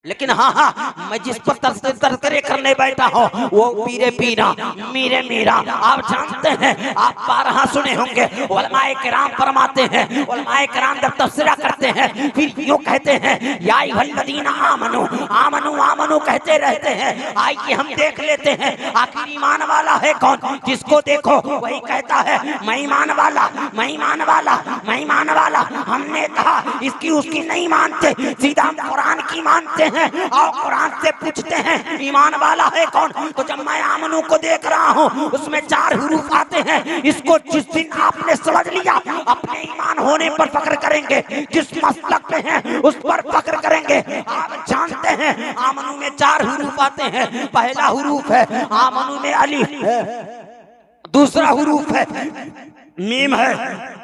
लेकिन हाँ हाँ, मैं जिस पर तस्करे करने बैठा हूँ वो पीरे पीना मीरे मीरा। आप जानते हैं, आप बारहा सुने होंगे, उलमाए किराम फरमाते हैं, उलमाए किराम जब तफसीरा करते हैं फिर यूँ कहते हैं या अय्युहल्लज़ीना आमनू आमनू आमनू कहते रहते हैं। आइए हम देख लेते हैं आखिर ईमान वाला है कौन। जिसको देखो वही कहता है मैं ईमान वाला, मैं ईमान वाला, मैं ईमान वाला। हमने कहा इसकी उसकी नहीं मानते, सीधा कुरान की मानते हैं और कुरान से पूछते हैं ईमान वाला है कौन। तो जब मैं आमनू को देख रहा हूँ उसमें 4 हुरूफ आते हैं। इसको जिस दिन आपने समझ लिया अपने ईमान होने पर फख्र करेंगे, जिस मसलक पे हैं उस पर फख्र करेंगे। आप जानते हैं आमनू में 4 हुरूफ आते हैं। पहला हुरूफ है आमनू में अलिफ है, दूसरा हुरूफ है मीम है,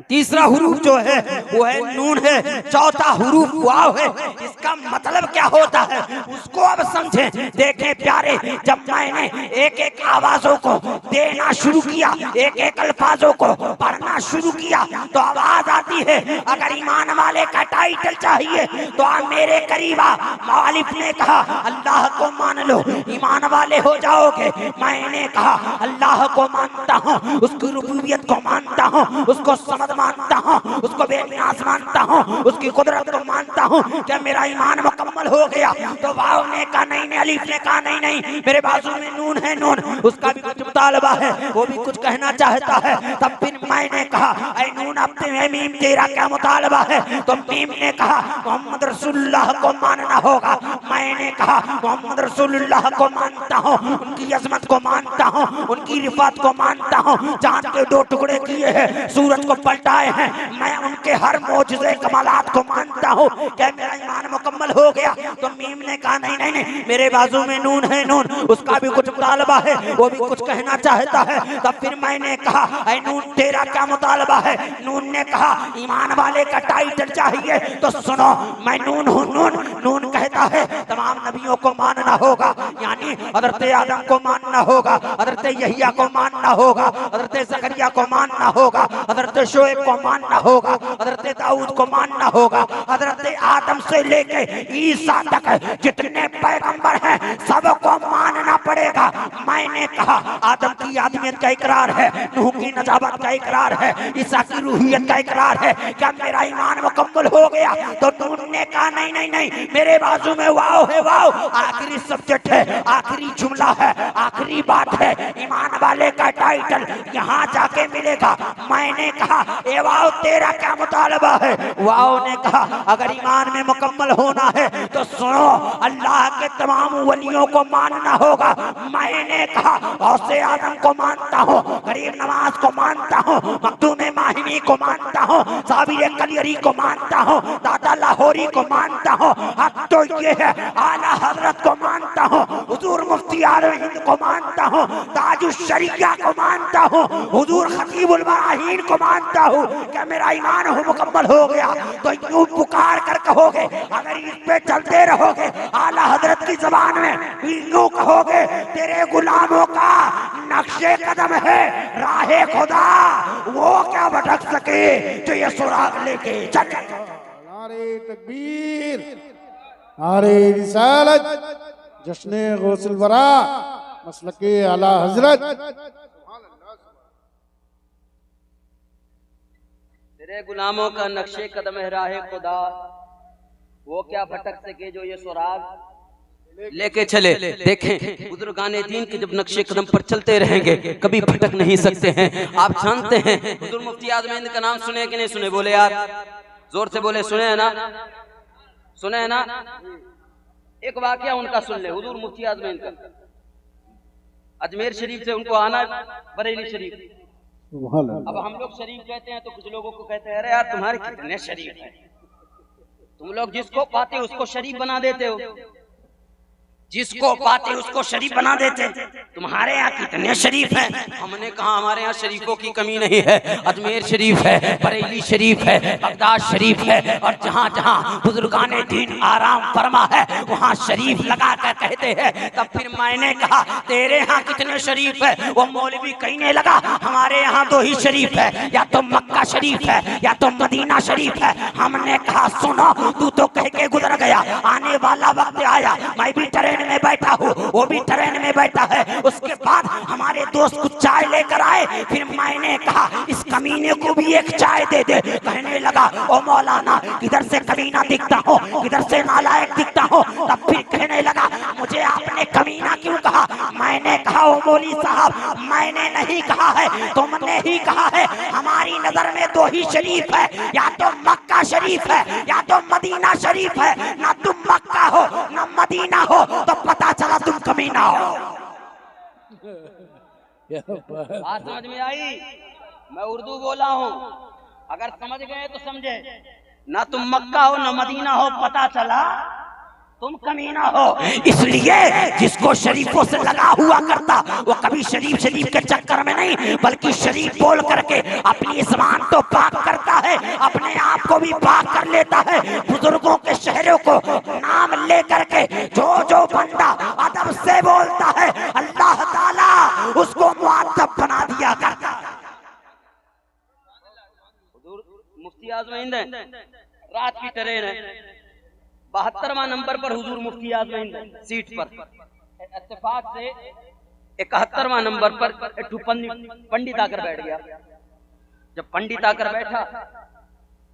तीसरा हुरूफ जो है वो है नून है, चौथा हुरूफ वाव है। इसका मतलब क्या होता है उसको अब समझें। देखें प्यारे, जब मैंने एक एक आवाजों को देना शुरू किया, एक एक अल्फाजों को पढ़ना शुरू किया तो आवाज आती है। अगर ईमान वाले का टाइटल चाहिए तो आप मेरे करीब आ। मौलिफ ने कहा अल्लाह को मान लो ईमान वाले हो जाओगे। मैंने कहा अल्लाह को मानता हूँ, उसकी रुबूबियत को मानता हूँ, उसको समझ मानता हूँ, उसको बेनियाज मानता हूँ, उसकी कुदरत को मानता हूँ। क्या मेरा ईमान मुकम्मल हो गया? तो वाव ने कहा नहीं नहीं, अलीफ ने कहा नहीं नहीं, मेरे बाजू में नून है, नून उसका भी कुछ मुतालबा है, वो भी कुछ कहना चाहता है। तब फिर मैंने कहा ऐ नून अब मीम तेरा क्या मुतालबा है? तो मीम ने कहा मोहम्मद रसूलुल्लाह को मानना होगा। मैंने कहा मोहम्मद रसूलुल्लाह को मानता हूँ, उनकी अजमत को मानता हूँ, उनकी रिफात को मानता हूँ। चांद के 2 टुकड़े किए हैं, सूरज को पलटाए हैं, मैं उनके हर मौजज़े कमालात को मानता हूँ। क्या मेरा ईमान मुकम्मल हो गया? तो मीम ने कहा नहीं नहीं नहीं, मेरे बाजू में नून है, नून उसका भी कुछ मुतालबा है, वो भी कुछ कहना चाहता है। तब फिर मैंने कहा ऐ नून तेरा क्या मुतालबा है? नून ने कहा ईमान वाले का टाइटल चाहिए। तो सुनो मैं नून हूँ, नून नून कहता है तमाम नबियों को मानना होगा, यानी हज़रत आदम को मानना होगा, हज़रत यहिया को मानना होगा, हज़रत ज़करिया को मानना होगा, हज़रत शोएब को मानना होगा, हज़रत दाऊद को मानना होगा, हज़रत आदम से लेके ईसा तक जितने पैगंबर हैं सबको मानना पड़ेगा। मैंने कहा आदम की आदमियत का इकरार है, नूह की नजाबत का इकरार है, ईसा की रूहियत का इकरार है। क्या मेरा ईमान मुकम्मल हो गया? तो नूह ने कहा नहीं नहीं नहीं, मेरे बाजू में वाव है, वाव आखिरी सब्जेक्ट है, आखिरी जुमला है, आखिरी बात है। ईमान वाले का टाइटल यहाँ जाके मिलेगा। मैंने कहा ए वाव तेरा क्या मुतालबा है? वाव ने कहा अगर ईमान में मुकम्मल होना है तो सुनो अल्लाह के तमाम वलियों को मानना होगा। मैंने कहा गौसे आजम को मानता हूँ, गरीब नवाज को मानता हूँ, मखदूम माहिमी को मानता हूँ, साबिर कलियरी को मानता हूँ, दादा लाहौरी को मानता हूँ। हक तो ये है आला हजरत को मानता हूँ, हुजूर मुफ्ती आलम हिंद को मानता हूँ, ताजुश शरिया को मानता हूँ, हुजूर खतीबुल बराहीन को मानता हूँ। क्या मेरा ईमान हो मुकम्मल हो गया? तो यूं पुकार कर कहोगे, अगर इस पे चलते रहोगे आला हजरत की जबान में यूं कहोगे तेरे गुलामों का नक्शे कदम है राहे खुदा, वो क्या भटक सके जो ये सुराग लेके चले। नारे तकबीर, नारे रिसालत, जश्ने गौसुल वरा, मसलके आला हजरत। तेरे गुलामों का नक्शे कदम है राहे खुदा, वो क्या भटक सके जो ये सुराग लेके चले। देखें बुजुर्गाने दीन के जब नक्शे कदम पर चलते रहेंगे कभी भटक नहीं सकते हैं। आप जानते हैं हुजूर मुफ्ती आज़म हिंद का नाम सुने कि नहीं सुने? बोले यार, जोर से बोले। सुने है ना? सुने है ना? एक वाकया उनका सुन ले, हुजूर मुफ्ती आज़म हिंद का। अजमेर शरीफ से उनको आना बरेली शरीफ। अब हम लोग शरीफ कहते हैं तो कुछ लोगों को कहते हैं अरे यार तुम्हारे कितने शरीफ हैं, तुम लोग जिसको पाते हो उसको शरीफ बना देते हो। जिसको पाते उसको शरीफ बना देते। तुम्हारे यहाँ कितने शरीफ हैं? हमने कहा हमारे यहाँ शरीफों की कमी नहीं है। अजमेर शरीफ है, बरेली शरीफ है, बगदाद शरीफ है, और जहाँ जहाँ बुजुर्गाने दीन आराम फरमा है वहाँ शरीफ लगा कर कहते हैं। तब फिर मैंने कहा तेरे यहाँ कितने शरीफ है? वो मौलवी कहने लगा हमारे यहाँ 2 ही शरीफ है, या तो मक्का शरीफ है या तो मदीना शरीफ है। हमने कहा सुनो, तू तो कह के गुजर गया, आने वाला वक्त आया, मैं भी ट्रेन में बैठा हूँ, वो भी ट्रेन में बैठा है। उसके बाद हमारे दोस्त कुछ चाय लेकर आए, फिर मैंने कहा इस कमीने को भी एक चाय दे दे। कहने लगा ओ मौलाना किधर से कमीना दिखता हो, किधर से नालायक दिखता हो। तब फिर कहने लगा मुझे आपने कमीना क्यों कहा? मैंने कहा ओ मौली साहब मैंने नहीं कहा है, तुमने ही कहा है। हमारी नजर में 2 ही शरीफ है, या तो मक्का शरीफ है या तो मदीना शरीफ है। ना तुम मक्का हो ना मदीना हो तो पता चला तुम कमीना हो। बात समझ में आई? मैं उर्दू बोला हूँ, अगर समझ गए तो समझे। ना तुम मक्का हो ना मदीना हो, पता चला तुम कमीना हो। इसलिए जिसको शरीफों से लगा हुआ करता वो कभी शरीफ के चक्कर में नहीं, बल्कि शरीफ बोल करके अपनी ज़बान तो पाक करता है, अपने आप को भी पाक कर लेता है। बुजुर्गों के शहरों को नाम ले करके जो बंदा अदब से बोलता है अल्लाह ताला उसको मुअद्दब बना दिया करता है। मुफ्ती आज़म हिंद है, रात की ट्रेन है, 72वां नंबर पर हुजूर मुफ्ती आज़म हिंद सीट पर। इत्तेफाक से 71वां नंबर पर पंडित आकर बैठ गया। जब पंडित आकर बैठा,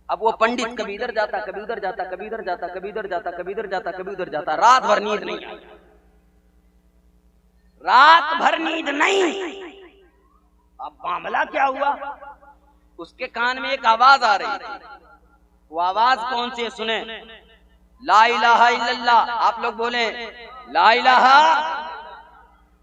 अब वो पंडित कभी इधर जाता कभी उधर जाता, कभी इधर जाता कभी उधर जाता, कभी इधर जाता कभी उधर जाता। रात भर नींद नहीं आई, रात भर नींद नहीं। अब मामला क्या हुआ? उसके कान में एक आवाज आ रही थी। वो आवाज कौन सी है सुने? ला इलाहा इल्लल्लाह। आप लोग बोले ला इलाहा।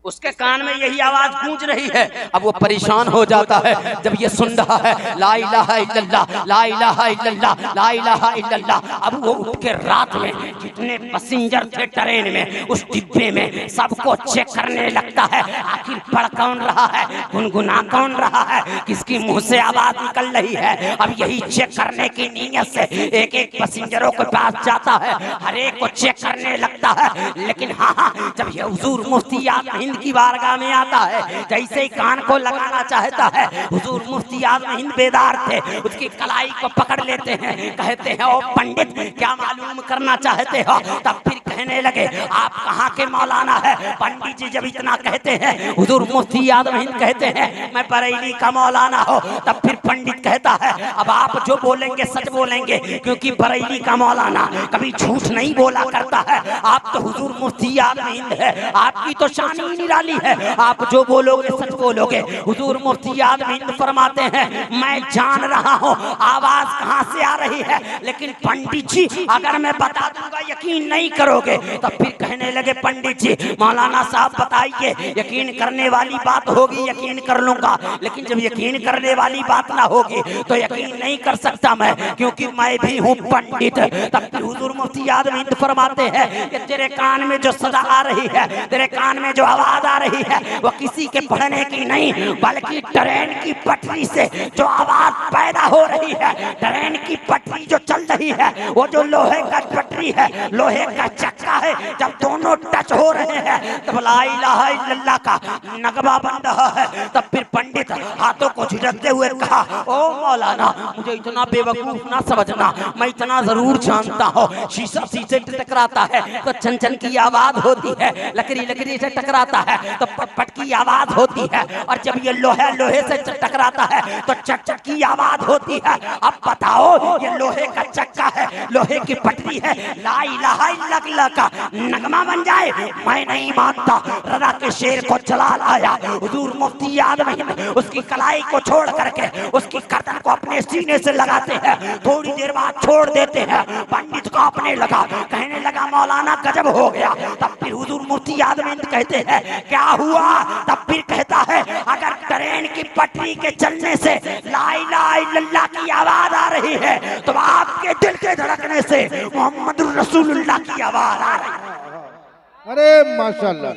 उसके कान में यही आवाज गूंज रही है। अब वो परेशान हो जाता है जब ये सुन रहा है ला इलाहा इल्लल्लाह, ला इलाहा इल्लल्लाह, ला इलाहा इल्लल्लाह। अब वो उठ के रात में जितने पैसेंजर थे ट्रेन में, उस डिब्बे में सबको चेक करने लगता है, आखिर पढ़ कौन रहा है, गुनगुना कौन रहा है, किसकी मुंह से आवाज निकल रही है। अब यही चेक करने की नीयत से एक एक पैसेंजरों के पास जाता है, हर एक को चेक करने लगता है। लेकिन हाँ, जब ये हुजूर मुफ्ती आज़म हिंद की बारगाह में आता है, जैसे ही कान को लगाना चाहता है, हुजूर मुफ्ती आज़म हिंद बेदार थे, उसकी कलाई को पकड़ लेते हैं, कहते हैं ओ पंडित क्या मालूम करना चाहते हो? तब फिर कहने लगे आप कहाँ के मौलाना है? पंडित जी जब इतना कहते हैं, हुजूर मुफ्ती आज़म हिंद कहते हैं मैं बरेली का मौलाना हो। तब फिर पंडित कहता है अब आप जो बोलेंगे सच बोलेंगे, क्योंकि बरेली का मौलाना कभी झूठ नहीं बोला करता है। आप तो हुजूर मुफ्ती आज़म हिंद है, आपकी तो शान ही निराली है, आप जो बोलोगे सच बोलोगे। हुजूर मुफ्ती आज़म हिंद फरमाते हैं मैं जान रहा हूँ आवाज कहाँ से आ रही है, लेकिन पंडित जी अगर मैं बता दूंगा यकीन नहीं करोगे। तब फिर कहने लगे पंडित जी मौलाना साहब बताइए, यकीन करने वाली बात होगी यकीन कर लूंगा, लेकिन जब यकीन करने वाली बात ना होगी तो यकीन नहीं कर सकता मैं, क्योंकि मैं भी हूँ पंडित। तब फिर हुजूर मुफ्ती आज़म हिंद फरमाते हैं कि तेरे कान में जो सदा आ रही है, तेरे कान में जो आवाज आ रही है, वो किसी के पढ़ने की नहीं, बल्कि ट्रेन की पटरी से जो आवाज पैदा हो रही है, ट्रेन की पटरी जो चल रही है, वो जो लोहे का पटरी है, लोहे का चक्का है, जब दोनों टच हो रहे हैं तब ला इलाहा इल्लल्लाह का नगमा बन रहा है। तब फिर पंडित हाथों को झुरकते हुए कहा ओ मौलाना मुझे इतना बेवकूफ ना समझना, मैं इतना जरूर जानता हूँ शीशा शीशे से टकराता है तो चंचन की आवाज होती है, लकड़ी लकड़ी से टकराता है तो पट की आवाज होती है, और जब ये लोहे लोहे से टकराता है तो चट चट की आवाज होती है। अब बताओ ये लोहे का चक्का है, लोहे की पटरी है, ला इलाहा इल्लल्लाह का नगमा बन जाए, मैं नहीं मानता। रज़ा के शेर को चला लाया हुजूर मुफ्ती आज़म हिंद, उसकी कलाई को छोड़ करके उसकी गर्दन को अपने सीने से लगाते हैं, थोड़ी देर बाद छोड़ देते हैं। पंडित को अपने लगा, कहने लगा मौलाना गजब हो गया। तब फिर हुजूर मुफ्ती आज़म हिंद कहते हैं क्या हुआ? तब फिर कहता है अगर ट्रेन की पटरी के चलने से ला इलाहा इल्लल्लाह की आवाज आ रही है तो आपके दिल के धड़कने से मोहम्मदुर रसूलुल्लाह की आवाज आ रही है। अरे माशाल्लाह,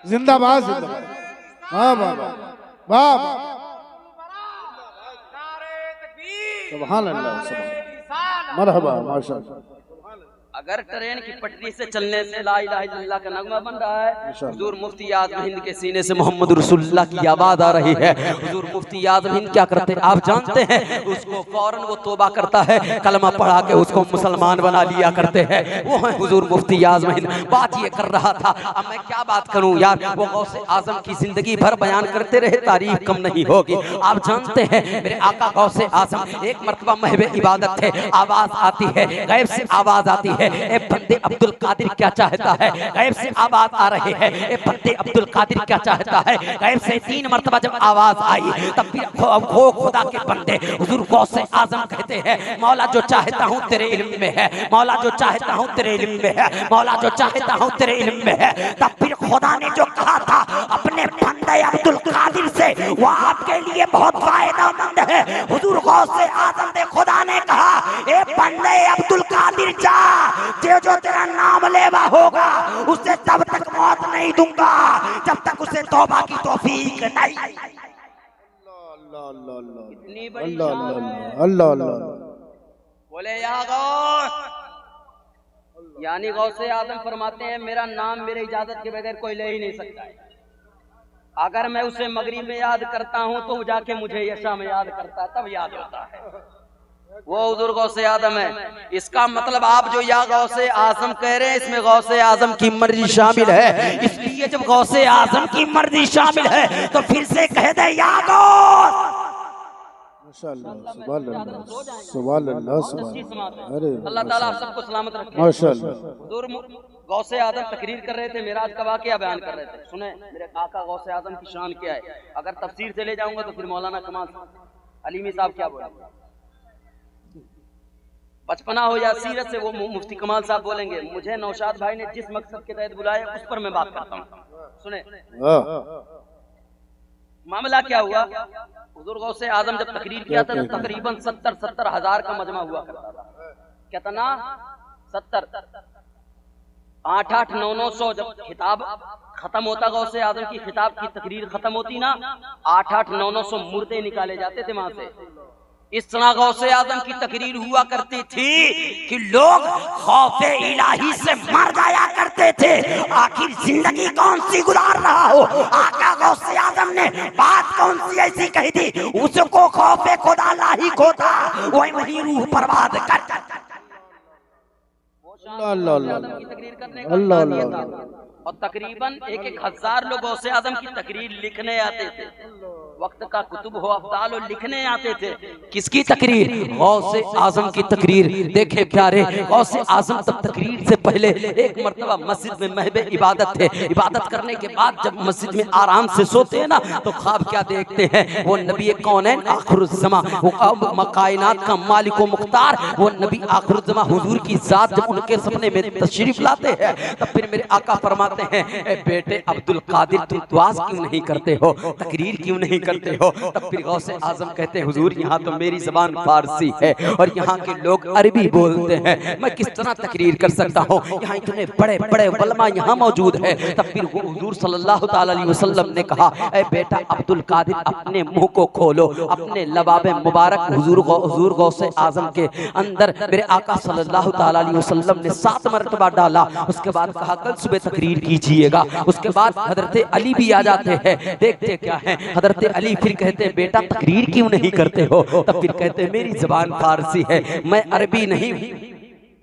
जिंदाबाद जिंदाबाद, वाह वाह वाह वाह वाह, सुभान अल्लाह, सुभान, मरहबा, माशाल्लाह। अगर ट्रेन की पटरी से चलने से ला इलाहा इल्लल्लाह का नगमा बन रहा है, हुजूर मुफ्ती आज़म हिंद के सीने से मोहम्मद रसूलुल्लाह की आवाज आ रही है। हुजूर मुफ्ती आज़म हिंद क्या करते हैं आप जानते हैं? उसको फौरन वो तौबा करता है, कलमा पढ़ा के उसको मुसलमान बना लिया करते हैं। वो है हुजूर मुफ्ती आज़म हिंद। बात ये कर रहा था, अब मैं क्या बात करूं यार, वो गौसे आज़म की जिंदगी भर बयान करते रहे, तारीफ कम नहीं होगी। आप जानते हैं मेरे आका गौसे आज़म एक मरतबा महबे इबादत थे, आवाज आती है, गैब से आवाज आती है, ए बंदे अब्दुल कादिर क्या चाहता है? गैब से आवाज आ रही है, ए बंदे अब्दुल कादिर क्या चाहता है? गैब से 3 मरतबा जब आवाज आई तब फिर खुदा के बंदे हुजूर गौसे आज़म कहते हैं, मौला जो चाहता हूँ तेरे इल्म में है, मौला जो चाहता हूँ तेरे इल्म में है, मौला जो चाहता हूँ तेरे इल्म में है। तब फिर खुदा ने जो कहा था अपने बंदे अब्दुल कादिर से, वो आपके लिए बहुत फायदेमंद है। हुजूर गौसे आज़म ने खुदा ने कहा, ए बंदे अब्दुल कादिर जा, जो तेरा नाम लेवा होगा उसे तब तक मौत नहीं दूंगा जब तक उसे तौबा की तौफीक नहीं। इतनी बड़ी अल्लाह अल्लाह, बोले या गौस, यानी गौसे आज़म फरमाते हैं मेरा नाम मेरे इजाजत के बगैर कोई ले ही नहीं सकता है। अगर मैं उसे मगरिब में याद करता हूँ तो जाके मुझे यशा में याद करता है, तब याद होता है। वो हुजूर गौसे आज़म है। इसका मतलब आप जो या गौसे आज़म कह रहे हैं, इसमें गौसे आज़म की मर्जी शामिल है। इसलिए जब गौसे आज़म की मर्जी शामिल है तो फिर से कह दे या गौस। माशाल्लाह, सुभान अल्लाह, सुभान अल्लाह, सुभान, अरे अल्लाह ताला आप सबको सलामत रखे। माशाल्लाह। हुजूर गौसे आज़म तकरीर कर रहे थे, मेराज का वाकया बयान कर रहे थे। सुने मेरे काका गौसे आज़म की शान क्या है। अगर तफसीर से ले जाऊंगा तो फिर मौलाना कमाल अलीमी साहब क्या बोलेंगे, बचपना हो या सीरत से वो मुफ्ती कमाल साहब बोलेंगे। मुझे नौशाद भाई ने जिस मकसद के तहत बुलाया उस पर मैं बात करता हूँ। सुने मामला क्या हुआ। हुजूर गौसे आज़म जब तकरीर किया था तो तकरीबन 70 हज़ार का मजमा हुआ करता था। कितना? 70, 8 900 जब खिताब खत्म होता गौसे आज़म की खिताब की तकरीर खत्म होती ना, 8 900 मुर्दे निकाले जाते थे वहां से। इस तरह गौसे आज़म की तकरीर हुआ करती थी कि लोग खौफे इलाही से मर जाया करते थे। आखिर जिंदगी कौन सी गुजार रहा हो, आका गौसे आज़म ने बात कौन सी ऐसी कही थी, उसको खौफे खुदा लाहिक होता, वही रूह बर्बाद कर। की तकरीर करने का अंदाज़ ये था। और तकरीबन 1-1 हज़ार लोग गौसे आज़म की तकरीर लिखने आते थे। वक्त का कुतुब हो अफ़ज़ाल लिखने आते थे। किसकी तकरीर? गौसे आज़म की तकरीर। देखे प्यारे, गौसे आज़म तब तकरीर से पहले एक मरतबा मस्जिद में महबे इबादत थे। इबादत करने के बाद जब मस्जिद में आराम से सोते हैं ना तो ख्वाब क्या देखते हैं, वो नबी कौनैन आखिरुज़्ज़मा, वो कायनात का मालिक व मुख्तार, वो नबी आखिरुज़्ज़मा हुजूर की जात जब उनके सपने में तशरीफ लाते हैं तब फिर मेरे आका फरमाते हैं, बेटे अब्दुल कादिर तुम दुआस क्यों नहीं करते हो, तकरीर क्यों नहीं करते हो। तब फिर गौसे आज़म कहते हैं, हुजूर यहाँ तो मेरी ज़बान फारसी है और यहाँ के लोग अरबी बोलते हैं, मैं किस तरह तकरीर कर सकता हूँ, यहाँ इतने बड़े बड़े उलमा यहाँ मौजूद है। तब फिर हुजूर सल्लल्लाहु ताला अलैहि वसल्लम ने कहा, ऐ बेटा अब्दुल कादिर अपने मुंह को खोलो। अपने लबाबे मुबारक हुजूर गौसे आज़म के अंदर मेरे आका सल्लल्लाहु ताला अलैहि वसल्लम ने 7 मरतबा डाला। उसके बाद कहा कल सुबह तकरीर कीजिएगा। उसके बाद हजरत अली भी आ जाते हैं। देखते क्या है, हजरत अली फिर कहते हैं, बेटा तकरीर क्यों नहीं करते हो। तब फिर कहते हैं, मेरी जबान फारसी है, मैं अरबी नहीं,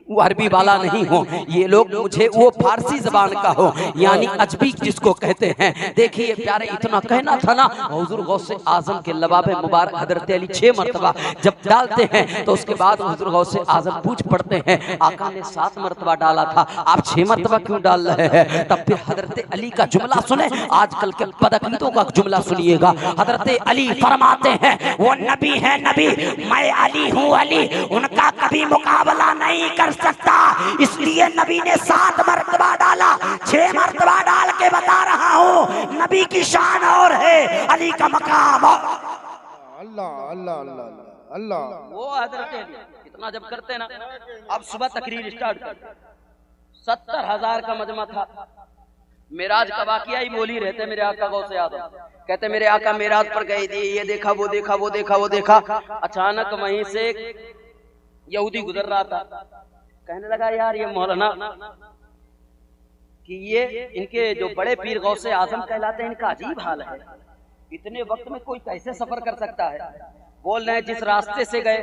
वो अरबी वाला नहीं हो, ये लोग मुझे वो फारसी जबान का हो, यानी अजबी जिसको कहते हैं। देखिए प्यारे, इतना कहना था ना, हुजूर गौसे आज़म के लबाबे मुबारक हजरत अली 6 मरतबा जब डालते हैं तो उसके बाद हुजूर गौसे आज़म पूछ पड़ते हैं, आका ने 7 मरतबा डाला था, आप 6 मरतबा क्यों डाल रहे हैं। तब फिर हजरत अली का जुमला सुने, आजकल के बदअकीदों का जुमला सुनिएगा। हजरत अली फरमाते हैं, वो नबी है नबी, मैं अली हूँ अली, उनका कभी मुकाबला नहीं कर सकता, इसलिए नबी ने 7 मरतबा डाला। 6 मरतबा डाल के बता रहा हूँ, नबी की शान और है, अली का मकाम। अल्लाह अल्लाह अल्लाह अल्लाह। वो हजरत अली इतना जब करते ना, अब सुबह तकरीर स्टार्ट कर, 70 हज़ार का मजमा था। मेराज का वाकया ही बोल ही रहते मेरे आका गौसे आजम। कहते मेरे आका मेराज पर गए थे, ये देखा वो देखा वो देखा वो देखा। अचानक वहीं से यहूदी गुजर रहा था, कहने लगा यार ये मौलाना कि ये इनके जो बड़े पीर गौसे आजम कहलाते हैं, इनका अजीब हाल है, इतने वक्त में कोई कैसे सफर कर सकता है। बोल रहे हैं जिस रास्ते से गए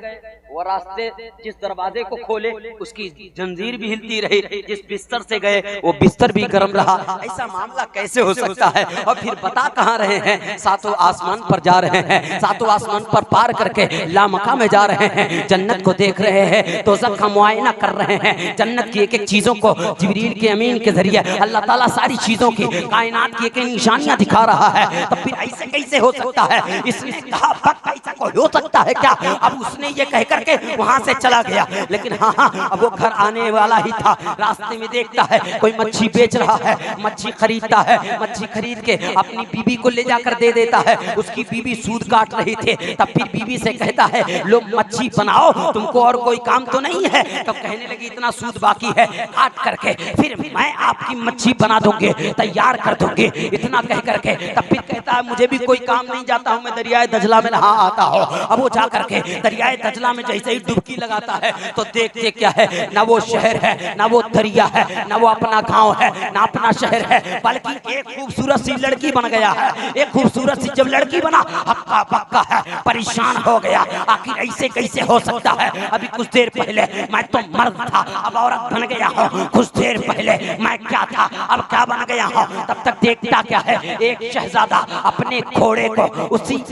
वो रास्ते, जिस दरवाजे को खोले उसकी जंजीर भी हिलती रही, जिस बिस्तर से गए वो बिस्तर भी गर्म रहा। ऐसा मामला कैसे हो सकता है? और फिर बता कहाँ रहे हैं? सातों आसमान पर जा रहे हैं, सातों आसमान पर पार करके लामका में जा रहे हैं, जन्नत को देख रहे हैं, दोज़ख का मुआयना कर रहे हैं, जन्नत की एक एक चीजों को जिब्रील के अमीन के जरिए अल्लाह ताला सारी चीजों की, कायनात की एक एक निशानियां दिखा रहा है। तो फिर ऐसे कैसे हो सकता है? इसने कहा ऐसा कोई हो सकता है क्या? अब उसने ये कह करके वहां से चला गया। लेकिन हाँ, अब वो घर आने वाला ही था। रास्ते में देखता है कोई मच्छी बेच रहा है, मच्छी खरीदता है, मच्छी खरीद के अपनी बीबी को ले जाकर दे देता है। उसकी बीबी सूद काट रही थी, तब फिर बीबी से कहता है लो मच्छी बनाओ, तुमको और कोई काम तो नहीं है? तब कहने लगी इतना सूद बाकी है, काट करके फिर मैं आपकी मच्छी बना दूंगी, तैयार कर दूंगी, इतना कह करके तब फिर कहता है मुझे भी कोई काम नहीं, जाता हूँ मैं दरियाए दजला में नहा आता हूँ। अब वो जा करके दरियाए दजला में जैसे ही डुबकी लगाता है तो देखते क्या है, ना वो शहर है, ना वो दरिया है, ना वो अपना गांव है, ना अपना शहर है, बल्कि एक खूबसूरत सी लड़की बन गया है। एक खूबसूरत सी जब लड़की बना, हक्का पक्का है, परेशान हो गया, आखिर ऐसे कैसे हो सकता है? अभी कुछ देर पहले मैं तो मर्द था, अब औरत बन गया हूँ, कुछ देर पहले मैं क्या था, अब क्या बन गया हूँ। तब तक देखता क्या है, एक शहजादा अपने घोड़े को उसी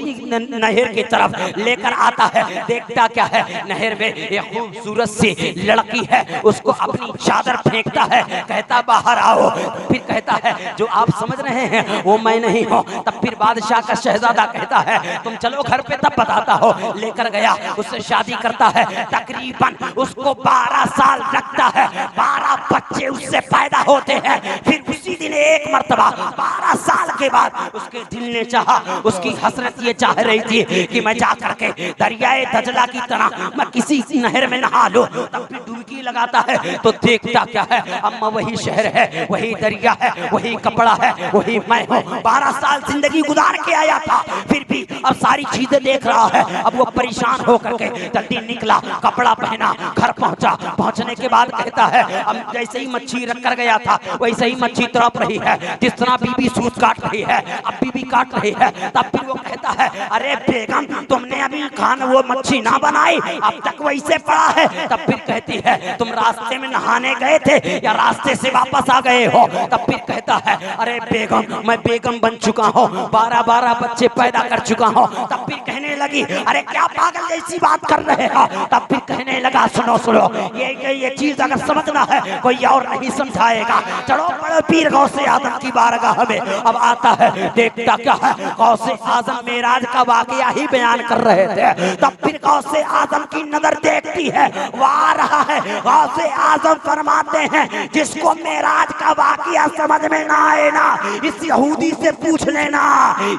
नहर की तरफ लेकर आता है। देखता क्या है, नहर में एक खूबसूरत सी लड़की है, उसको अपनी चादर फेंकता है, कहता बाहर आओ। फिर कहता है जो आप समझ रहे हैं वो मैं नहीं हूँ। तब फिर बादशाह का शहजादा कहता है तुम चलो घर पे तब बताता हो। लेकर गया, उससे शादी करता है, तकरीबन उसको 12 साल लगता है, 12 बच्चे उससे पैदा होते हैं। फिर उसी दिन एक मर्तबा 12 साल के बाद उसके दिल ने चाहा, उसकी हसरत ये चाह रही थी कि मैं जा करके दरियाए दजला की तरह मैं किसी नहर में नहा लूं। तब भी डुबकी लगाता है तो देखता क्या है, अम्मा वही शहर है, वही दरिया है, वही कपड़ा है, वही मैं हूँ। 12 साल जिंदगी गुजार के आया था, फिर भी अब सारी चीजें देख रहा है। अब वो परेशान होकर के जल्दी निकला, कपड़ा पहना, घर पहुंचा। पहुंचने के बाद कहता है अब जैसे ही मच्छी रख कर गया था वैसे ही मच्छी तड़प रही है, जिस तरह बीबी सूत काट रही है, अब बीबी काट रही है। तब फिर वो कहता है अरे बेगम तुमने अभी खाना वो मच्छी ना बनाई, अब तक वैसे पड़ा है। तब फिर कहती है तुम रास्ते में नहाने गए थे या रास्ते से वापस आ गए हो? तब फिर कहता है अरे बेगम मैं बेगम बन चुका हूँ, 12 बच्चे पैदा कर चुका हूँ। तब फिर कहने लगी अरे क्या पागल जैसी बात कर रहे हो? तब फिर कहने लगा सुनो सुनो, ये चीज अगर समझना है कोई और नहीं समझाएगा, चलो बड़े पीर गौसे आजम की बारगाह में। अब आता है, देखता क्या है, गौसे आजम मेराज का वाकया ही बयान कर रहे थे। तब फिर गौसे आजम की नजर देखती है, वो आ रहा है। गौसे आजम फरमाते हैं जिसको मेराज का वाकया समझ में ना आए ना, इस यहूदी से पूछ लेना,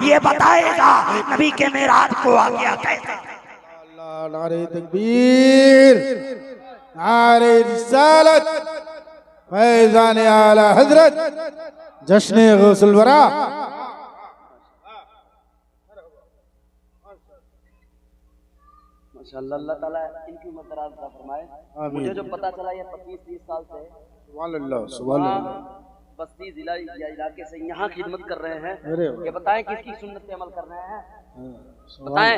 ये बताएगा नबी के मेराज को वाकया कैसा। नारे तकबीर, नारे रिसालत, फैज़ान आला हजरत, जश्न गौसुल वरा। माशाअल्लाह, अल्लाह ताला इनकी उम्र दराज अता फरमाए। मुझे जो पता चला ये 25-30 साल से सुभान अल्लाह, सुभान अल्लाह, बस्ती जिला या इलाके से यहाँ खिदमत कर रहे हैं। ये बताएं किसकी सुन्नत पे अमल कर रहे हैं? बताएं।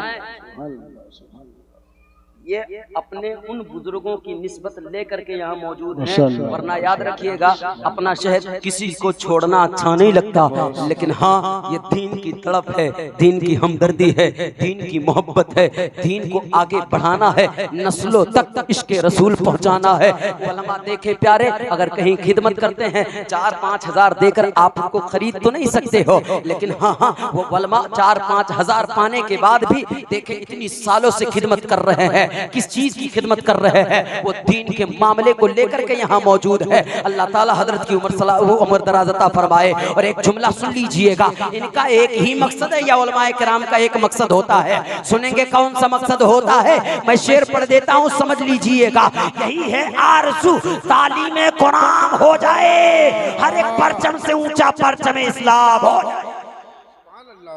ये अपने उन बुजुर्गों की निस्बत लेकर के यहाँ मौजूद हैं, वरना याद रखिएगा अपना शहर किसी को छोड़ना अच्छा नहीं लगता, लेकिन हाँ ये दीन की तड़प है, दीन की हमदर्दी है, दीन की मोहब्बत है, दीन को आगे बढ़ाना है, नस्लों तक इश्क़े रसूल पहुँचाना है। उलमा देखे प्यारे, अगर कहीं खिदमत करते हैं 4-5 हजार देकर आप उनको खरीद तो नहीं सकते हो, लेकिन हाँ वो उलमा 4-5 हजार पाने के बाद भी देखे इतनी सालों से खिदमत कर रहे हैं। किस चीज की खिदमत कर रहे हैं? वो दीन के मामले को लेकर के यहाँ मौजूद है। अल्लाह ताला हजरत की उम्र दराज अता फरमाए। और एक जुमला सुन लीजिएगा, इनका एक ही मकसद है या उलमाए किराम का एक मकसद होता है? सुनेंगे कौन सा मकसद होता है? मैं शेर पढ़ देता हूँ, समझ लीजिएगा। यही है आरज़ू तालीम कुरान हो जाए हर एक परचम से ऊंचा परचम इस्लाम हो जाए।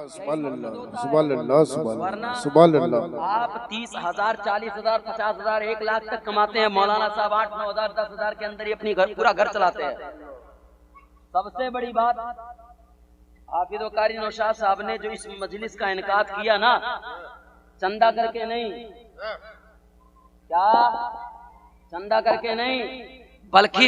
सुभान अल्लाह, सुभान अल्लाह, सुभान अल्लाह। आप 30,000, 40,000, 50,000, 1 लाख तक कमाते हैं, मौलाना साहब 8-9,000, 10,000 के अंदर ही अपनी पूरा घर चलाते हैं। सबसे बड़ी बात, हाफिज कारी नौशाद साहब ने जो इस मजलिस का इनकाद किया ना, चंदा करके नहीं, क्या चंदा करके नहीं, बल्कि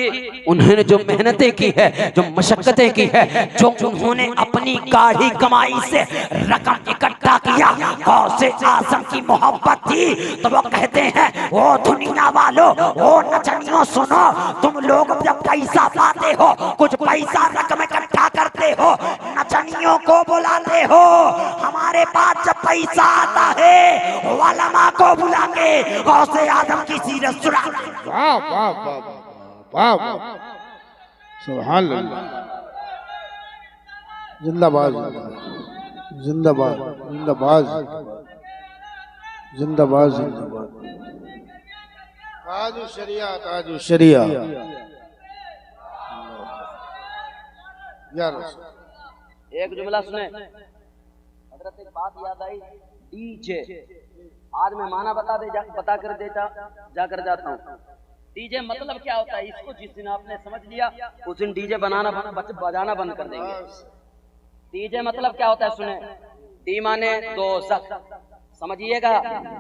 उन्होंने जो मेहनतें की है, जो मशक्कतें की है, जो उन्होंने अपनी गाढ़ी कमाई से रकम इकट्ठा किया, गौसे आजम की मोहब्बत थी, तो वो कहते हैं ओ दुनिया वालों, ओ नचनियों सुनो, तुम लोग जब पैसा पाते हो, कुछ पैसा रकम इकट्ठा करते हो, नचनियों को बुलाते हो, हमारे पास जब पैसा आता है उलमा को बुला के गौसे आजम की सीरत सुना। वाह वाह वाह वाह वाह, सुभान अल्लाह। जिंदाबाद, जिंदाबाद, जिंदाबाद, जिंदाबाद, जिंदाबाद। ताजु शरिया, ताजु शरिया। यार एक जुमला सुने, हजरत एक बात याद आई, डीजे। आज मैं माना बता कर देता जाकर जाता हूँ। डीजे मतलब क्या होता है, इसको जिस दिन आपने समझ लिया उस दिन डीजे बजाना बंद कर देंगे। डीजे मतलब क्या होता है सुने, डी माने दोज़ख, समझिएगा।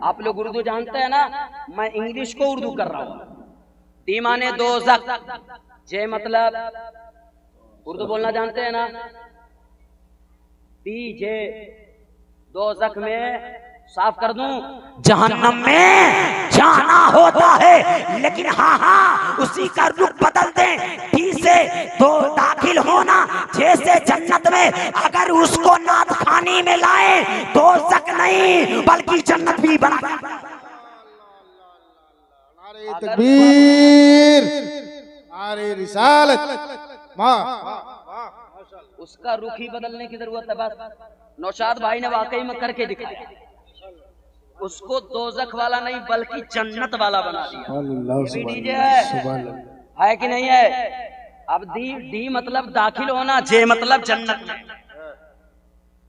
आप लोग उर्दू जानते हैं ना, मैं इंग्लिश को उर्दू कर रहा हूँ। डी माने दोज़ख, जे मतलब उर्दू बोलना जानते हैं ना, डीजे दोज़ख में साफ कर दूं, जहन्नम में जाना होता है, लेकिन हाँ हाँ उसी का रुख बदल दें, डी से तो दाखिल होना, जैसे जन्नत में अगर उसको नात खानी में लाए तो सक नहीं बल्कि जन्नत भी बना। नारे तकबीर, नारे रिसालत, उसका रुख ही बदलने की जरूरत है बस। नौशाद भाई ने वाकई में करके दिखाया, उसको दोज़ख वाला नहीं बल्कि जन्नत वाला बना दिया। ये भी डीजे है कि नहीं है? अब डी मतलब दाखिल होना, जे मतलब जन्नत में।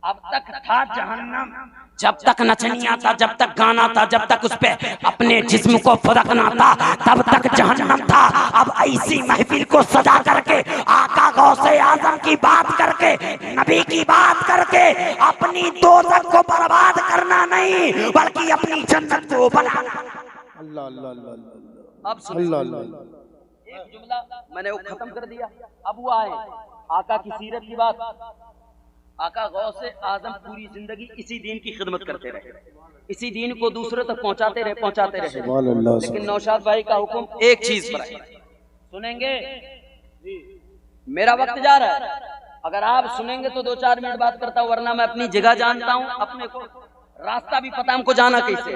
अब तक था जहन्नम, जब तक नचनिया था, जब तक गाना था, जब तक उस पे अपने जिस्म को फुदकना था, तब तक जहन्नम था। अब ऐसी महफिल को सजा करके, आका गौसे आजम की बात करके, नबी की बात करके, अपनी दोज़ख को बर्बाद करना नहीं बल्कि अपनी जन्नत को बनाना। अल्लाह अल्लाह अल्लाह। अब सुनो, एक जुमला मैंने वो खत्म कर दिया। अब वो आए आका की सीरत की बात। आका गौसे आजम पूरी जिंदगी इसी दीन की खिदमत करते रहे, इसी दीन को दूसरे तक पहुंचाते रहे। लेकिन नौशाद भाई का हुक्म एक चीज पर है, सुनेंगे? मेरा वक्त जा रहा है, अगर आप सुनेंगे तो 2-4 मिनट बात करता हूँ, वरना मैं अपनी जगह जानता हूँ, अपने को रास्ता भी पता हमको जाना कैसे।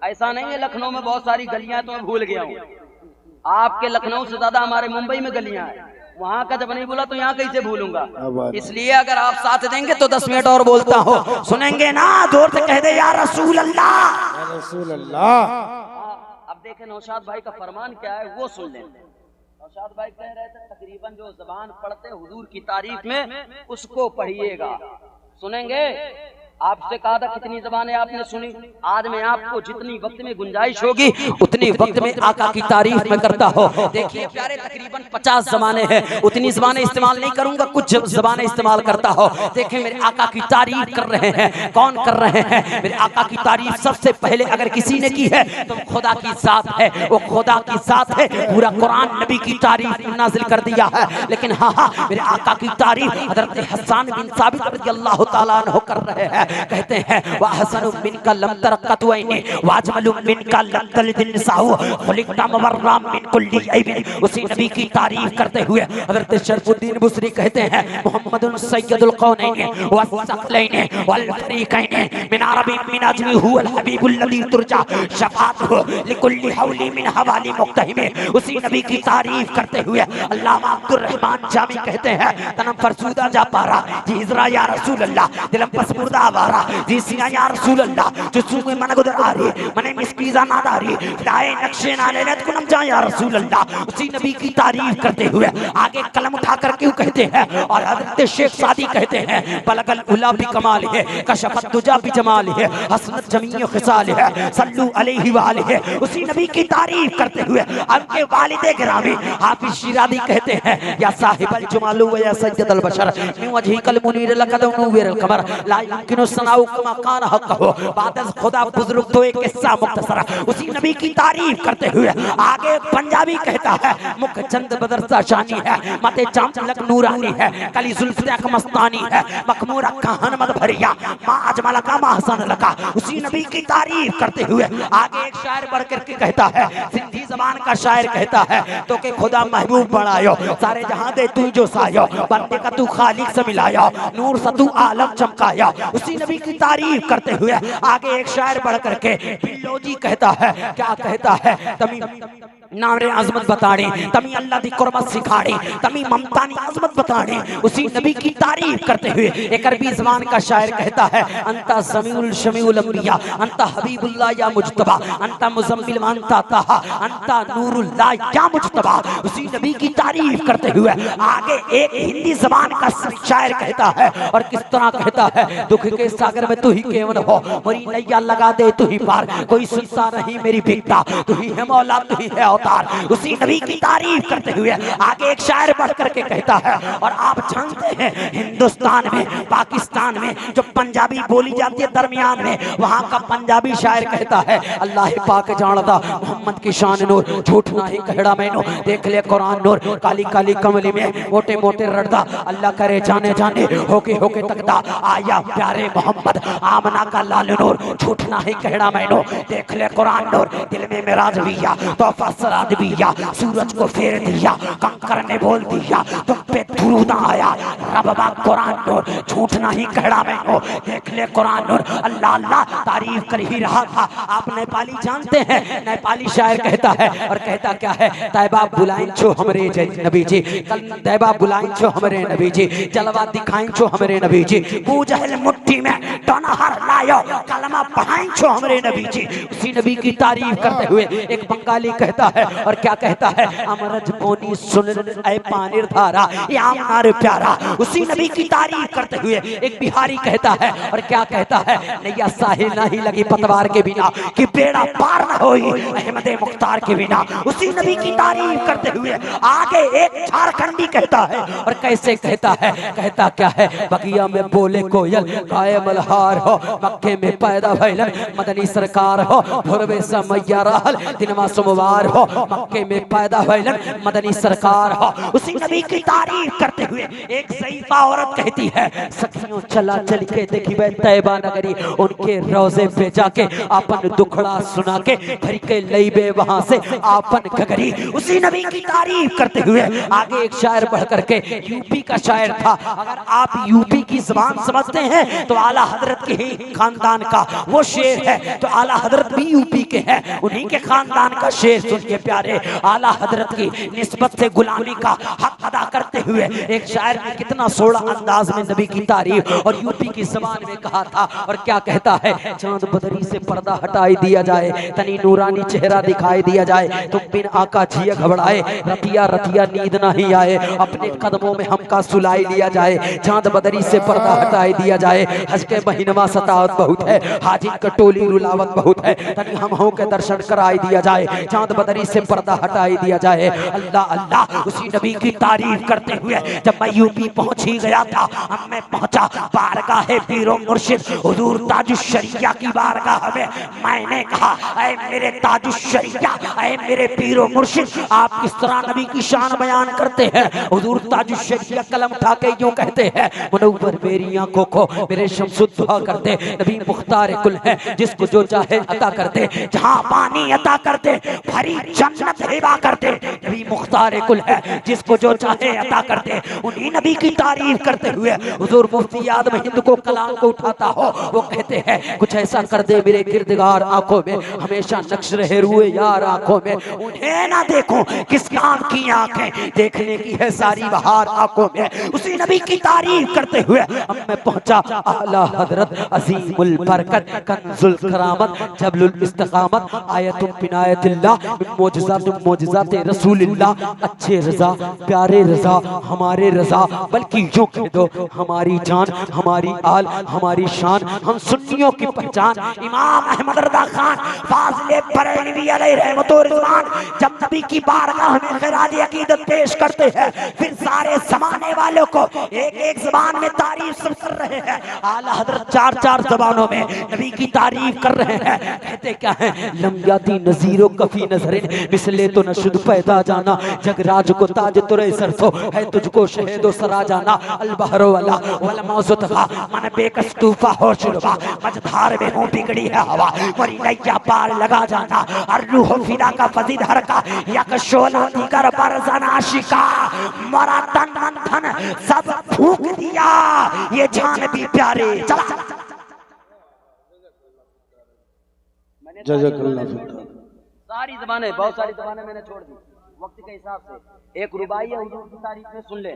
ऐसा नहीं है लखनऊ में बहुत सारी गलियां तो मैं भूल गया हूँ। आपके लखनऊ से ज्यादा हमारे मुंबई में गलियां हैं, वहाँ का जब नहीं बोला तो यहाँ कैसे भूलूंगा। इसलिए अगर आप साथ देंगे तो 10 मिनट और बोलता हूँ, सुनेंगे ना? जोर से कह दे या रसूल अल्लाह, या रसूल अल्लाह। अब देखें नौशाद भाई का फरमान क्या है वो सुन लें। नौशाद भाई कह रहे थे तकरीबन जो ज़बान पढ़ते हुजूर की तारीफ में उसको पढ़िएगा, सुनेंगे? आपसे कहा था कितनी ज़बानें आपने सुनी, आज मैं आपको जितनी वक्त में गुंजाइश होगी उतनी वक्त में आका की तारीफ में करता हो। देखिए प्यारे, तकरीबन 50 ज़बानें हैं, उतनी ज़बानें इस्तेमाल नहीं करूंगा, कुछ ज़बानें इस्तेमाल करता हो। देखिए मेरे आका की तारीफ कर रहे हैं, कौन कर रहे हैं? मेरे आका की तारीफ सबसे पहले अगर किसी ने की है तो खुदा की ज़ात है, वो खुदा की ज़ात है। पूरा कुरान नबी की तारीफ नाजिल कर दिया है, लेकिन हाँ हाँ मेरे आका की तारीफ हज़रत हसन बिन साबित रज़ियल्लाहु तआला अन्हु कर रहे हैं। कहते हैं वा हसनु मिनका लम तरक़त वैनी वाजमलु मिनका लम तलिद निसाउ खुलिक़ता मुबर्रा मिन कुल्ली ऐबिन। उसी नबी की तारीफ करते हुए हज़रत शरफुद्दीन बुसरी कहते हैं मुहम्मदुन सय्यदुल कौनैन वस्सक़लैन वल फरीक़ैन मिन अरबी मिन अजमी हुवल हबीबुल लज़ी तुरजा शफ़ाअतुहु लिकुल्ली हौली मिन हवाली मुक़्तहिम। उसी नबी की तारीफ करते हुए अल्लामा अब्दुर रहमान जामी कहते हैं तनम फरसूदा जा पारा जी इज़रा या रसूल अल्लाह दिलम पसमुर्दा वारा जिसिया या रसूल अल्लाह जो सुमे मन गुदर आ रही मने मिस्कीजा नादारी दाए नक्शे नाले ने कुनम जा या रसूल अल्लाह उसी नबी की तारीफ करते हुए आगे कलम उठा कर क्यों कहते हैं और हजरत शेख सादी कहते हैं बलगल उला भी कमाल है कशफत तुजा भी जमाल है हसनत जमीय खिसाल है सल्लू अलैहि व आलिहि उसी नबी की तारीफ करते हुए उनके वालिदे गिरामी हाफिज शिरादी कहते हैं या साहिबल जमालु व या सय्यदल बशर मिन वजहिकल मुनीर लकद नूरल कमर ला यमकिनु सनाउ कमा कान हक हो बात खुदा बुजुर्ग तो एक किस्सा मुख्तसर उसी नबी की तारीफ करते हुए आगे पंजाबी कहता है मुख चंद बदरसा शानी है मते चामचलक नूरानी है कली जुल्फिया मस्तानी है मखमूरा कहन मत भरिया मां अजमल का मां हसन लगा उसी नबी की तारीफ करते हुए आगे एक शायर बढ़ करके कहता है सिंधी जबान का शायर कहता है तो के खुदा महबूब बनायो सारे जहां दे तू जो सायो बंदे का तू खालिक से मिलाया नूर से तू आलम चमकाया उसी नबी की तारीफ करते हुए आगे एक शायर बढ़ करके बिल्लो जी कहता है क्या कहता है तमी नामरे अजमत बताड़े तमी अल्लाह दी कुर्बत सिखाड़े तमी ममता नी अजमत बताड़े उसी नबी की तारीफ करते हुए एक अरबी ज़बान का शायर कहता है अंता समीउल शमीउल अंबिया अंता हबीबुल्लाह या मुज्तबा अंता मुजम्मिल अंता ताहा अंता नूरुल्लाह या मुज्तबा उसी नबी की तारीफ करते हुए आगे एक हिंदी ज़बान का शायर कहता है और किस तरह कहता है दुख के सागर में तू ही केवल हो मेरी नैया लगा दे तू ही पार कोई सुनता नहीं मेरी भिक्ता तू ही है मौला तू ही है उसी नबी की तारीफ करते हुए आगे एक शायर बढ़ करके कहता है और आप जानते हैं हिंदुस्तान में पाकिस्तान में जो पंजाबी बोली जाती है दरमियान में वहां का पंजाबी शायर कहता है अल्लाह पाक जानदा मोहम्मद की शान नूर झूठ नहीं कहड़ा मैनू देख ले कुरान नूर काली काली कमली में मोटे मोटे रड़दा अल्लाह करे जाने जाने होके तकदा आया प्यारे मोहम्मद आमना का लाल नूर झूठ नहीं कहड़ा मैनू देख ले कुरान नूर दिल में मेरा जविया तोहफा दिया सूरज को फेर दिया कंकर ने बोल दिया तुम पे दुरूद आया रब्बा कुरान नूर झूठ नहीं कहड़ा मैनू देख ले कुरान नूर अल्लाह अल्लाह तारीफ कर ही रहा था आप नेपाली जानते हैं नेपाली शायर कहता है और कहता क्या है तैबा बुलाइन छो हमरे नबी जी कल तैबा बुलाइन छो हमरे नबी जी जलवा दिखाइन छो हमरे नबी जी बूजहल मुट्ठी में डनहर लायो कलमा पढ़ाइन छो हमरे नबी जी उसी नबी की तारीफ करते हुए एक बंगाली कहता है और क्या कहता है अमरज बोनी सुन ऐ पानीर धारा ये आमनार प्यारा उसी नबी की तारीफ करते हुए एक बिहारी कहता है और क्या कहता है नैया साहिल नहीं लगी पतवार के बिना कि बेड़ा पार न होई अहमद मुख्तार के बिना उसी नबी की तारीफ करते हुए आगे एक झारखंडी कहता है और कैसे कहता है कहता क्या है बगिया में बोले कोयल गाय मल्हार हो मक्के में पैदा भइलन मदनी सरकार हो भोरवे समैया रहल दिनमा सोमवार हो मक्के में पैदा भइलन मदनी सरकार हो उसी नबी की तारीफ करते हुए एक ज़ईफा औरत कहती है सखियों चला चल के देखिबे तैबा नगरी उनके रोजे पे जाके अपन दुखड़ा सुना के भर के लईबे वहां से आपन घगरी उसी नबी की तारीफ करते हुए आगे एक शायर बढ़ करके यूपी का शायर था अगर आप यूपी की ज़बान समझते हैं तो आला हजरत के ही खानदान का वो शेर है तो आला हजरत भी यूपी के हैं उन्हीं के खानदान का शेर सुन के प्यारे आला हजरत की निस्बत से गुलामी का हक अदा करते हुए एक शायर ने कितना सोड़ा अंदाज में नबी की तारीफ और यूपी की ज़बान में कहा था और क्या कहता है चांद बदरी से पर्दा हटाई दिया जाए तनी नूरानी चेहरा दिखाई दिया जाए तुम बिन आका जिया घबराए रतिया रतिया नींद नहीं आए अपने कदमों में हमका सुलाई लिया जाए चांद बदरी से पर्दा हटाई दिया जाए हज के महीनमा सतावत बहुत है हाजिर का टोली रुलावत बहुत है तनी हम हो के दर्शन कराई दिया जाए चांद बदरी से पर्दा हटाई दिया जाए अल्लाह अल्लाह उसी नबी की तारीफ करते हुए जब मैं यूपी पहुंच ही गया था अब मैं पहुंचा बारगाह पीरो मुर्शिद हुजूर ताजुश्शरिया की बारगाह में मैंने कहा ऐ मेरे ताजुश्शरिया ऐ मेरे पीरो मुर्शिद आप किस तरह नबी की शान बयान करते हैं हुजूर ताजुश्शरिया कलम उठा के यूं कहते हैं मुनव्वर मेरी आंखों को मेरे शमसुद्दुहा करते नबी मुख्तार कुल है जिसको जो चाहे अता करते जहां पानी अता करते भरी जन्नत हिबा करते नबी मुख्तार कुल है जिसको जो चाहे अता करते उन्हीं नबी की तारीफ करते हुए हुजूर मुफ्ती आदम हिंद को कलाम को उठाता हो वो कहते हैं कुछ ऐसा कर दे मेरे गिरदगार आंखों में हमेशा नक्श रहे रुए यार आंखों में उन्हें ना देखूं किस काम की आंखें देखने की है सारी बहार आंखों में उसी नबी की तारीफ करते हुए हुए अब मैं पहुंचा आला हजरत अजीमुल बरकत कंजुल करामत जबलुल इस्तिकामत आयतुल बिनायतिल्लाह मोजिज़ात रसूलिल्लाह अच्छे रजा प्यारे रजा हमारे रजा बल्कि यूं कह दो हमारी जान हमारी आल हमारी शान हम सुन्नियों की पहचान इमाम अहमद रज़ा खान फाज़िले बरेलवी अलैहि रहमतुर रिज़वान जब नबी की बारगाह में खिराज अकीदत पेश करते हैं फिर सारे जमाने वालों को एक एक जबान में तारीफ कर रहे हैं। आला हजरत चार चार जबानों में नबी की तारीफ कर रहे हैं। कहते क्या है लम्याती नजीरों कफी नजरिन मिसले तो नशुद पैदा जाना जगराज को ताज तुरे सरसो है तुझको शहीदो सरा जाना अलबहरो वाला वल मौजुतहा मन बेकस तूफा हो शुरुबा मझधार में हो बिगड़ी है हवा मरी नैया पार लगा जाना और रूह फिदा का फजीद हर का यक शोला दिगर बरजना शिका मरा तन मन धन सब फूक दिया ये जान भी प्यारे चला जज़ाकल्लाह सारी जबानें बहुत सारी जबानें मैंने छोड़ दी वक्त के हिसाब से। एक रुबाई है हुजूर की तारीफ में सुन ले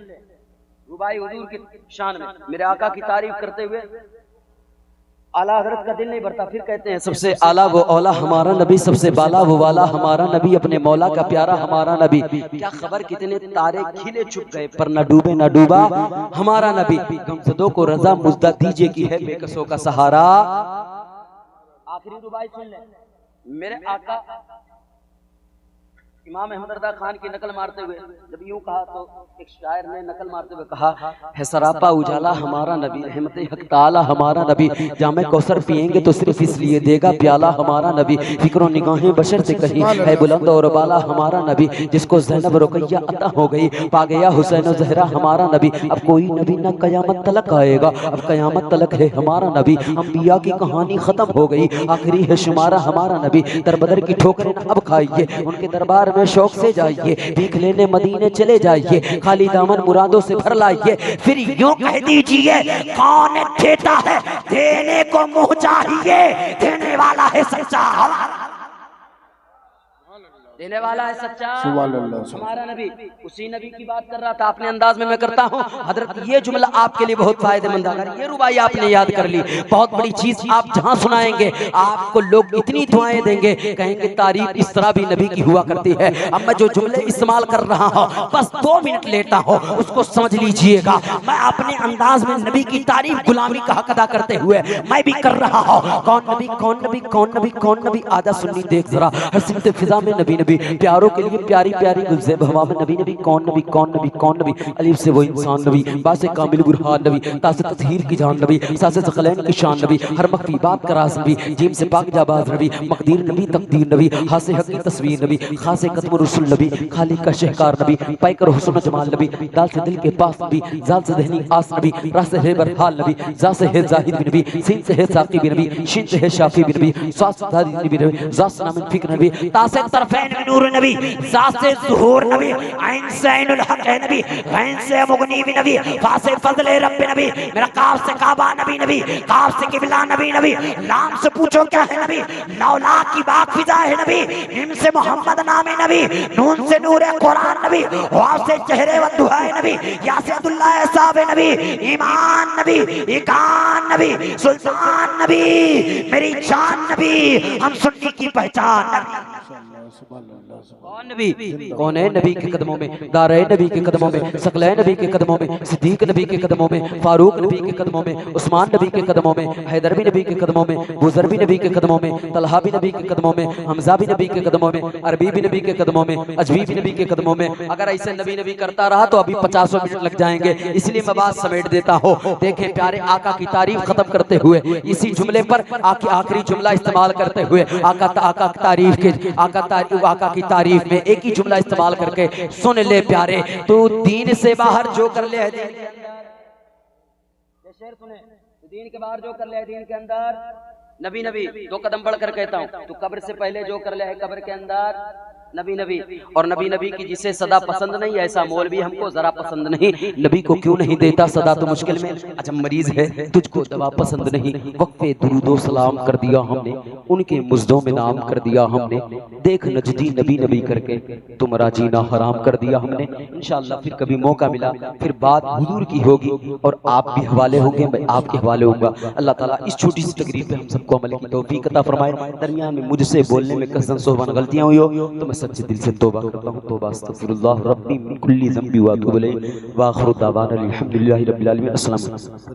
रुबाई हुजूर की शान में मेरे आका की तारीफ करते हुए आला हजरत का दिल नहीं भरता। फिर कहते हैं सबसे आला वो औला हमारा नबी सबसे बाला वो वाला हमारा नबी अपने मौला का प्यारा हमारा नबी क्या खबर कितने तारे खिले छुप गए पर न डूबे न डूबा हमारा नबी गमज़दों को रजा मुजदा दीजिए की है बेकसों का सहारा। आखिरी रुबाई सुन ले मेरे आका इमाम अहमद रज़ा खान की नकल मारते हुए जब यूं कहा तो एक शायर ने नकल मारते हुए कहा है सरापा उजाला हमारा नबी रहमत हक ताला हमारा नबी जामे कौसर पिएंगे तो सिर्फ इसलिए देगा प्याला हमारा नबी फिक्रो निगाहें बशर से कहीं है बुलंद और बाला हमारा नबी जिसको ज़ैनब रुकैया अता हो गई पा गया हुसैन ज़हरा हमारा नबी अब कोई नबी न कयामत तलक आएगा अब कयामत तलक है हमारा नबी अंबिया की कहानी खत्म हो गई आखिरी है शुमारा हमारा नबी दरबदर की ठोकरें न अब खाइए उनके दरबार में शौक से जाइए भीख लेने मदीने चले जाइए खाली दामन मुरादों से भर लाइए फिर यूं कह दीजिए कौन देता है देने को मुंह चाहिए देने वाला है सच्चा देने वाला है सच्चा हमारा नबी उसी नबी की बात कर रहा था अपने अंदाज में मैं करता हूँ हजरत ये जुमला आपके लिए बहुत फायदेमंद अगर ये रुबाई आपने याद कर ली बहुत बड़ी चीज आप जहाँ सुनाएंगे आपको लोग इतनी दुआएं देंगे कहेंगे तारीफ इस तरह भी नबी की हुआ करती है। अब मैं जो जुमले इस्तेमाल कर रहा हूँ बस 2 मिनट लेता हूँ उसको समझ लीजिएगा। मैं अपने अंदाज में नबी की तारीफ गुलामी का हक अदा करते हुए मैं भी कर रहा हूँ। कौन नबी कौन नबी कौन नबी कौन नबी आजा सुन्नी देख जरा हर सिमत फिजा में नबी नबी प्यारों के लिए प्यारी प्यारी गुलज़ेब हवा में नबी नबी कौन नबी कौन नबी कौन नबी अलीफ से वो इंसान नबी बासे कामिल बुरहान नबी तासे तत्हीर की जान नबी सासे सकलैन की शान नबी हर मख्फी बात का राज नबी जीम से पाक जाबाज नबी मकदीर नबी तकदीर नबी हासे हक की तस्वीर नबी खासे कदम रसूल नबी खाली का शहकार नबी पैकर हुस्न जमाल नबी दाल से दिल के पास नबी जाल से दहनी आस नबी रास से है बरहाल नबी जा से है जाहिद भी नबी सीन से है साकी भी नबी शिन से है शाफी भी नबी सास दादी नबी नबी जास नाम फिक्र नबी तासे तरफैन नूर नबी जात से ज़ुहूर नबी ऐन से ऐनुल हक है नबी गैन से मुगनी भी नबी फा से फज़ले रब्ब नबी मेरा काफ से काबा नबी नबी काफ से किबला नबी नबी लाम से पूछो क्या है नबी लौला की बात फिजा है नबी मिम से मोहम्मद नाम नबी नून से नूर कुरान नबी वाव से चेहरे व दुआ नबी या से अब्दुल्लाह साहब नबी ईमान नबी इकान नबी सुल्तान नबी मेरी जान नबी हम सुन्नी की पहचान कौन नबी कौन है नबी के कदमों में दारे नबी के कदमों में सकलै नबी के कदमों में सिद्दीक नबी के कदमों में फारूक नबी के कदमों में उस्मान नबी के कदमों में हैदर भी नबी के कदमों में बुजर भी नबी के कदमों में तलहा भी नबी के कदमों में हमजा भी नबी के कदमों में अरबी भी नबी के कदमों में अजवी भी नबी के कदमों में। अगर ऐसे नबी नबी करता रहा तो अभी 50 मिनट लग जाएंगे इसलिए मैं बात समेट देता हूँ। देखें प्यारे आका की तारीफ खत्म करते हुए इसी जुमले पर आखिरी जुमला इस्तेमाल करते हुए आका की तारीफ में एक ही जुमला इस्तेमाल करके सुन ले प्यारे तू दीन से बाहर जो कर ले है दीन के अंदर शेर सुने दीन के बाहर जो कर ले है दीन के अंदर नबी नबी 2 कदम बढ़कर कहता हूँ तू कब्र से पहले जो कर ले है कब्र के अंदर नबी नबी और नबी नबी की जिसे सदा पसंद नहीं, ऐसा मौलवी हमको जरा पसंद नहीं। नबी को क्यों नहीं देता सदा तो मुश्किल में, अच्छा मरीज है तुझको दवा पसंद नहीं। वक्फे दुरूदो सलाम कर दिया हमने, उनके मुजदों में नाम कर दिया हमने। देख नजदी नबी नबी करके तुम्हारा जीना हराम कर दिया हमने। इंशाअल्लाह फिर कभी मौका मिला फिर बात हुजूर की होगी और आप भी हवाले होंगे, मैं आपके हवाले होऊंगा। अल्लाह ताला इस छोटी सी तकरीर पे हम सबको अमल की तौफीक अता फरमाए। दरमियान में मुझसे बोलने में कसम सोहन गलतियां हुई हो तो मैं सच्चे दिल से तौबा करता हूँ। तौबा अस्तगफिरुल्लाह रब्बी मिन कुल्ली ज़ंबी व अतूबु इलैहि व आखिरु दावाना अल्हम्दुलिल्लाहि रब्बिल आलमीन। अस्सलाम वालेकुम।